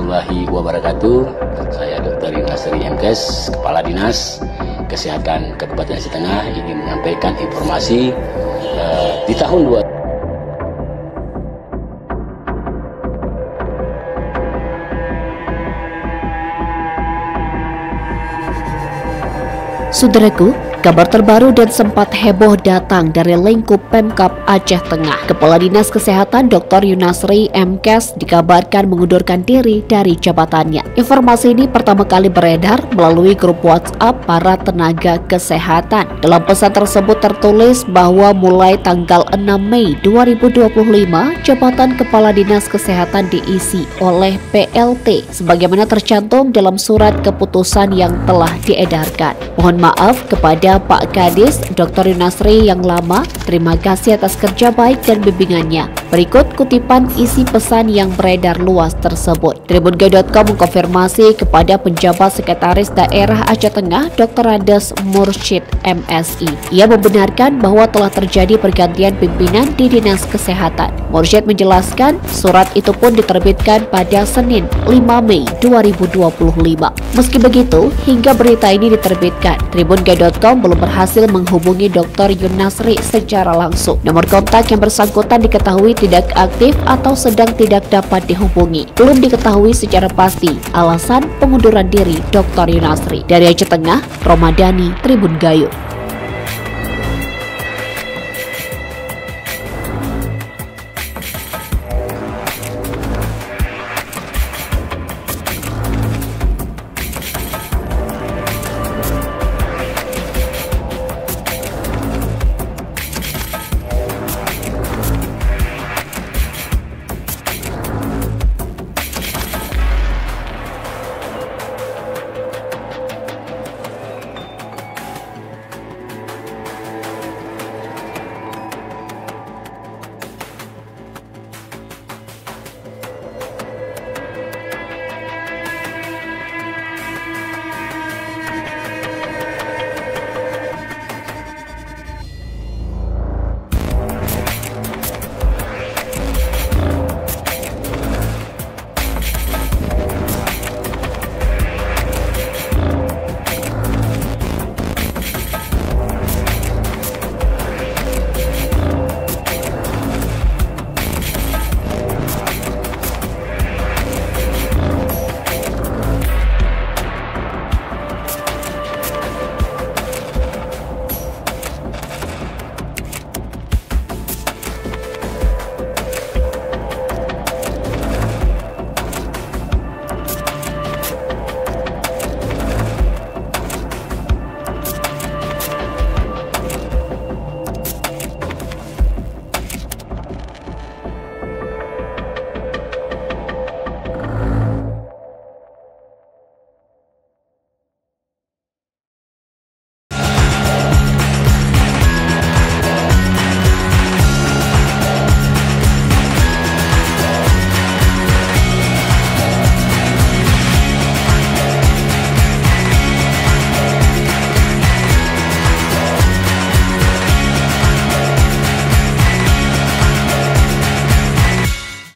warahmatullahi wabarakatuh. Saya Dr. Yunasri MKes, Kepala Dinas Kesehatan Kabupaten Aceh Tengah, ingin menyampaikan informasi di tahun 2020. Saudaraku, kabar terbaru dan sempat heboh datang dari lingkup Pemkab Aceh Tengah. Kepala Dinas Kesehatan Dr. Yunasri MKes dikabarkan mengundurkan diri dari jabatannya. Informasi ini pertama kali beredar melalui grup WhatsApp para tenaga kesehatan. Dalam pesan tersebut tertulis bahwa mulai tanggal 6 Mei 2025, jabatan Kepala Dinas Kesehatan diisi oleh PLT sebagaimana tercantum dalam surat keputusan yang telah diedarkan. Mohon maaf kepada Pak Kadis Dr. Yunasri yang lama. Terima kasih atas kerja baik dan bimbingannya. Berikut kutipan isi pesan yang beredar luas tersebut. Tribungai.com mengkonfirmasi kepada penjabat Sekretaris Daerah Aceh Tengah Dr. Andes Mursyid MSI. Ia membenarkan bahwa telah terjadi pergantian pimpinan di Dinas Kesehatan. Mursyid menjelaskan surat itu pun diterbitkan pada Senin 5 Mei 2025. Meski begitu, hingga berita ini diterbitkan, Tribungai.com belum berhasil menghubungi Dr. Yunasri secara langsung. Nomor kontak yang bersangkutan diketahui tidak aktif atau sedang tidak dapat dihubungi. Belum diketahui secara pasti alasan pengunduran diri Dr. Yunasri. Dari Aceh Tengah, Romadani, Tribun Gayung.